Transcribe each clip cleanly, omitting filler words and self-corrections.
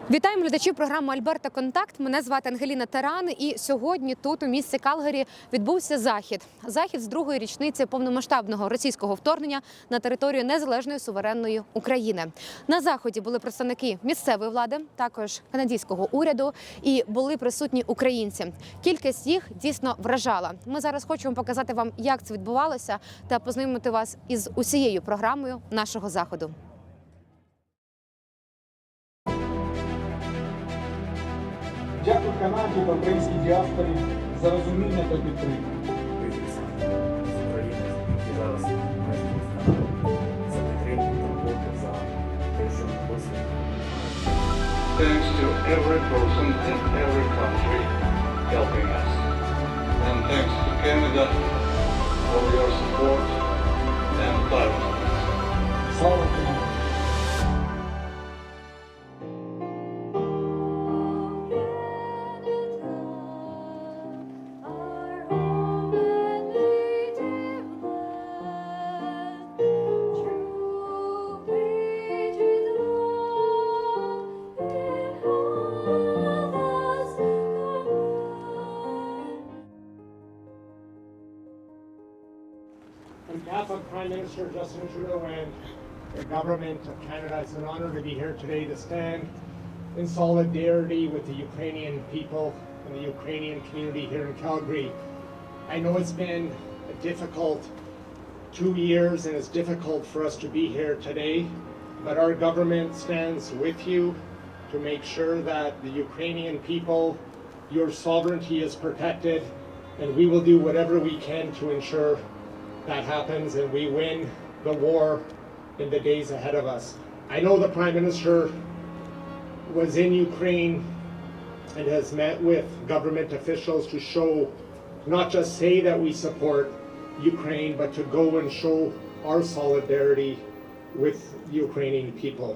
Вітаємо глядачів програми «Альберта. Контакт». Мене звати Ангеліна Таран, і сьогодні тут, у місті Калгарі, відбувся захід. Захід з другої річниці повномасштабного російського вторгнення на територію незалежної суверенної України. На заході були представники місцевої влади, також канадського уряду, і були присутні українці. Кількість їх дійсно вражала. Ми зараз хочемо показати вам, як це відбувалося, та познайомити вас із усією програмою нашого заходу. Дякую Канаді та українській діаспорі за розуміння та підтримку. З України, які зараз мешкають в Канаді, за підтримку та роботу, за те, що ми писали. Thanks to every person in every country helping us. And thanks to Canada for your support and tirelessness. Слава Україні! On behalf of Prime Minister Justin Trudeau and the Government of Canada, it's an honor to be here today to stand in solidarity with the Ukrainian people and the Ukrainian community here in Calgary. I know it's been a difficult 2 years and it's difficult for us to be here today, but our government stands with you to make sure that the Ukrainian people, your sovereignty is protected, and we will do whatever we can to ensure that happens and we win the war in the days ahead of us. I know the Prime Minister was in Ukraine and has met with government officials to show, not just say that we support Ukraine, but to go and show our solidarity with the Ukrainian people.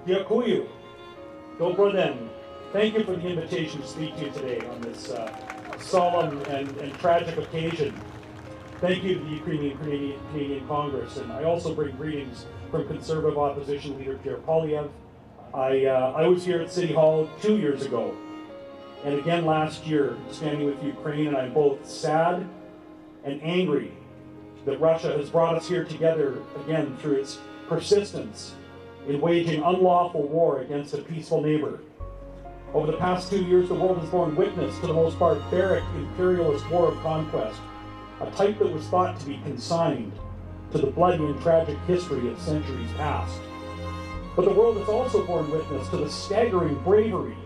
Дякую. Добрий день. Thank you for the invitation to speak to you today on this solemn and tragic occasion. Thank you to the Canadian Congress, and I also bring greetings from Conservative Opposition Leader Pierre Poilievre. I was here at City Hall 2 years ago, and again last year, standing with Ukraine, and I'm both sad and angry that Russia has brought us here together again through its persistence in waging unlawful war against a peaceful neighbor. Over the past 2 years, the world has borne witness to the most barbaric imperialist war of conquest, a type that was thought to be consigned to the bloody and tragic history of centuries past. But the world has also borne witness to the staggering bravery,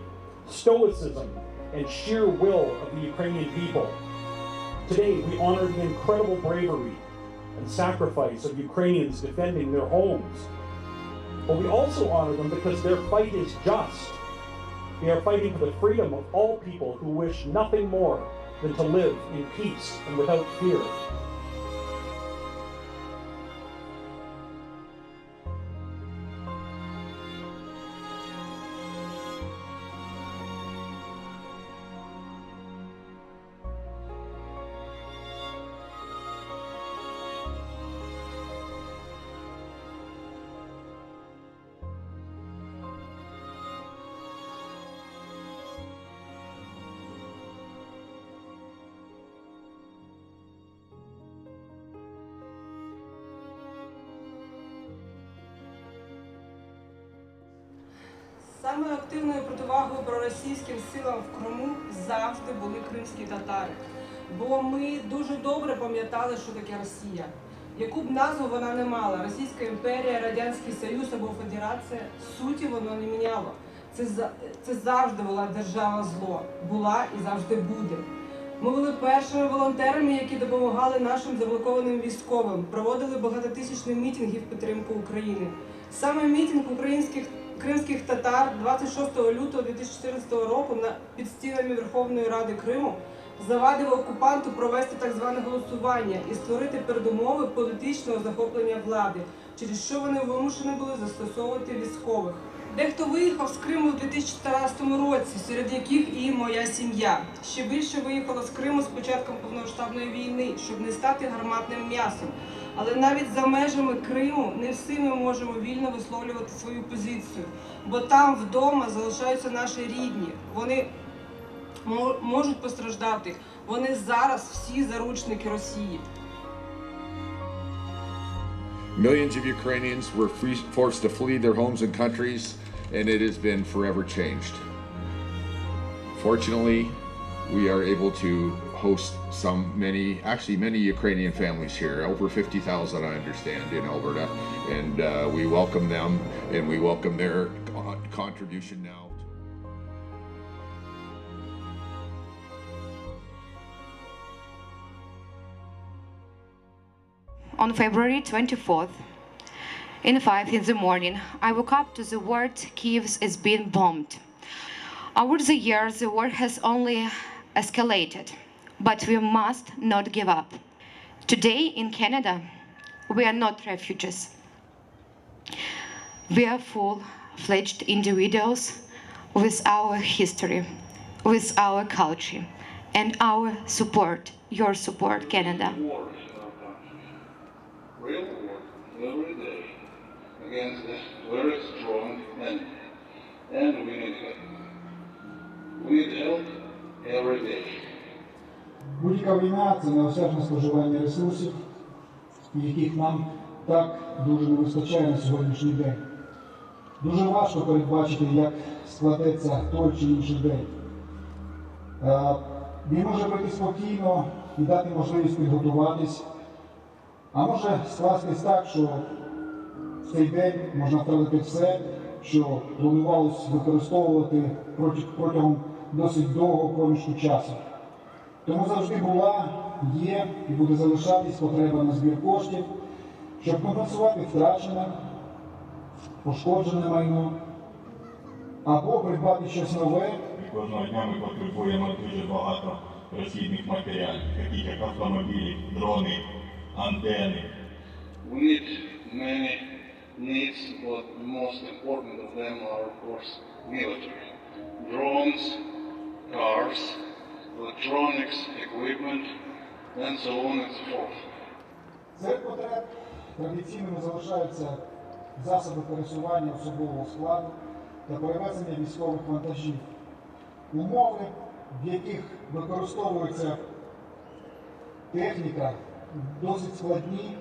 stoicism, and sheer will of the Ukrainian people. Today, we honor the incredible bravery and sacrifice of Ukrainians defending their homes. But we also honor them because their fight is just. They are fighting for the freedom of all people who wish nothing more than to live in peace and without fear. Самою активною противагою проросійським силам в Криму завжди були кримські татари. Бо ми дуже добре пам'ятали, що таке Росія. Яку б назву вона не мала, Російська імперія, Радянський Союз або Федерація, суті воно не міняло. Це завжди була держава зло, була і завжди буде. Ми були першими волонтерами, які допомагали нашим заблокованим військовим, проводили багатотисячні мітинги в підтримку України. Саме мітинг кримських татар 26 лютого 2014 року під стінами Верховної Ради Криму завадив окупанту провести так зване голосування і створити передумови політичного захоплення влади, через що вони вимушені були застосовувати військових. Дехто виїхав з Криму в 2014 році, серед яких і моя сім'я. Ще більше виїхало з Криму з початком повномасштабної війни, щоб не стати гарматним м'ясом. Але навіть за межами Криму не всі ми можемо вільно висловлювати свою позицію, бо там вдома залишаються наші рідні. Вони можуть постраждати. Вони зараз всі заручники Росії. Millions of Ukrainians were forced to flee their homes and countries, and it has been forever changed. Fortunately, we are able to host many Ukrainian families here, over 50,000 I understand in Alberta, and we welcome them and we welcome their contribution now. On February 24th, in 5 in the morning, I woke up to the word Kyiv is being bombed. Over the years, the war has only escalated, but we must not give up. Today in Canada, we are not refugees. We are full-fledged individuals with our history, with our culture, and our support, your support, Canada. Real work every day against this very strong enemy. And we need help. We need help every day. Будь-яка війна – це неосяжне споживання ресурсів, яких нам так дуже не вистачає на сьогоднішній день. Дуже важко передбачити, як складеться той чи інший день. Він може пройти спокійно і дати можливість підготуватись, а може скластись так, що в цей день можна втратити все, що планувалось використовувати протягом досить довгого проміжку часу. Тому завжди була, є і буде залишатись потреба на збір коштів, щоб компенсувати втрачене, пошкоджене майно, або придбати щось нове. Кожного дня ми потребуємо дуже багато розхідних матеріалів, таких як автомобілі, дрони, антени. We need many needs, but the most important of them are, of course, military. Drones, cars, electronics, equipment, and so on and so forth. Серед потреб традиційними залишаються засоби пересування особового складу та перевезення військових вантажів. Умови, в яких використовується техніка, досить складні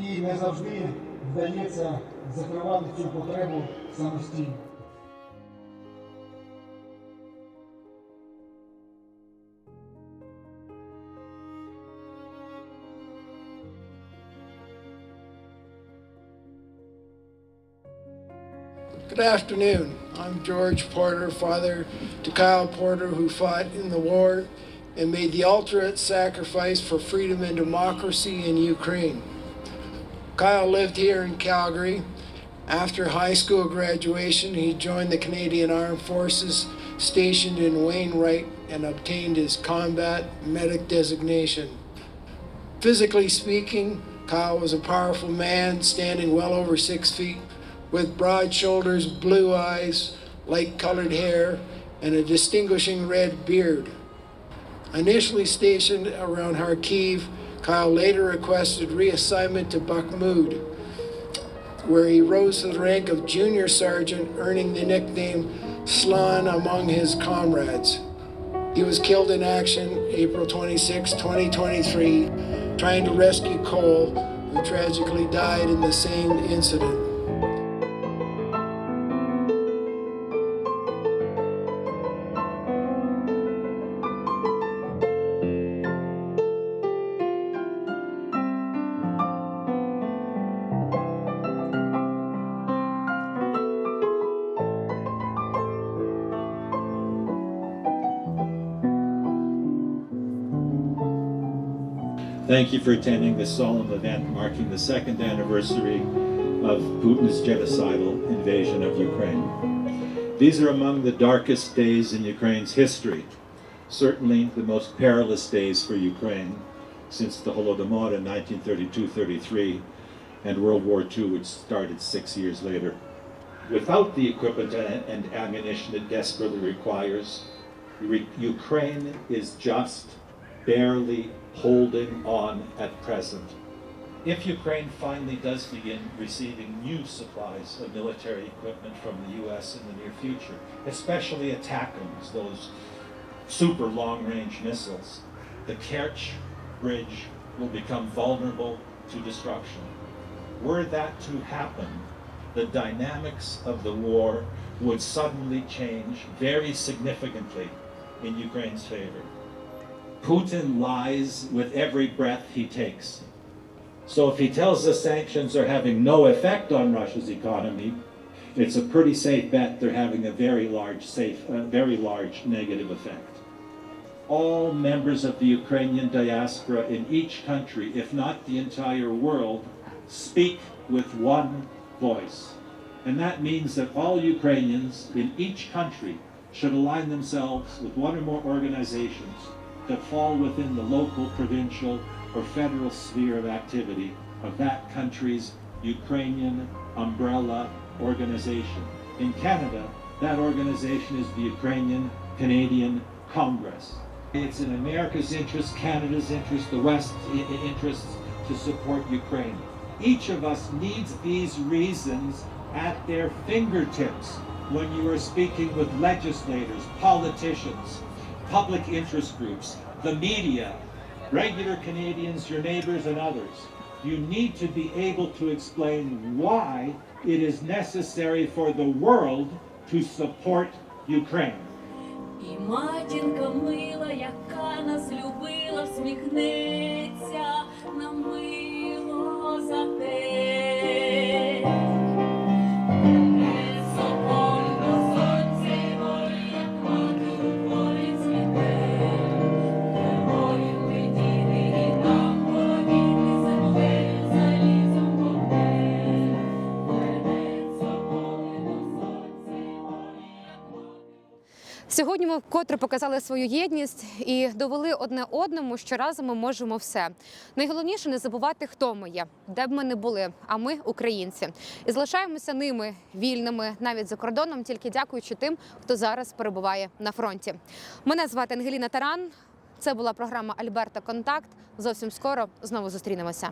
і не завжди вдається закривати цю потребу самостійно. Good afternoon. I'm George Porter, father to Kyle Porter, who fought in the war and made the ultimate sacrifice for freedom and democracy in Ukraine. Kyle lived here in Calgary. After high school graduation, he joined the Canadian Armed Forces stationed in Wainwright and obtained his combat medic designation. Physically speaking, Kyle was a powerful man, standing well over 6 feet, with broad shoulders, blue eyes, light-colored hair, and a distinguishing red beard. Initially stationed around Kharkiv, Kyle later requested reassignment to Bakhmut, where he rose to the rank of junior sergeant, earning the nickname Slan among his comrades. He was killed in action April 26, 2023, trying to rescue Cole, who tragically died in the same incident. Thank you for attending this solemn event marking the second anniversary of Putin's genocidal invasion of Ukraine. These are among the darkest days in Ukraine's history, certainly the most perilous days for Ukraine since the Holodomor in 1932-33 and World War II, which started 6 years later. without the equipment and ammunition it desperately requires. Ukraine is just barely holding on at present. If Ukraine finally does begin receiving new supplies of military equipment from the US in the near future, especially ATACMS, those super long-range missiles, the Kerch Bridge will become vulnerable to destruction. Were that to happen, the dynamics of the war would suddenly change very significantly in Ukraine's favor. Putin lies with every breath he takes. So if he tells us sanctions are having no effect on Russia's economy, it's a pretty safe bet they're having a very large negative effect. All members of the Ukrainian diaspora in each country, if not the entire world, speak with one voice. And that means that all Ukrainians in each country should align themselves with one or more organizations that fall within the local, provincial, or federal sphere of activity of that country's Ukrainian umbrella organization. In Canada, that organization is the Ukrainian Canadian Congress. It's in America's interest, Canada's interest, the West's interests to support Ukraine. Each of us needs these reasons at their fingertips when you are speaking with legislators, politicians, public interest groups, the media, regular Canadians, your neighbors, and others. You need to be able to explain why it is necessary for the world to support Ukraine. І матінка мила, яка нас любила, всміхнеться нам мило за те. Сьогодні ми вкотре показали свою єдність і довели одне одному, що разом ми можемо все. Найголовніше не забувати, хто ми є, де б ми не були, а ми – українці. І залишаємося ними, вільними, навіть за кордоном, тільки дякуючи тим, хто зараз перебуває на фронті. Мене звати Ангеліна Таран, це була програма «Альберта. Контакт». Зовсім скоро знову зустрінемося.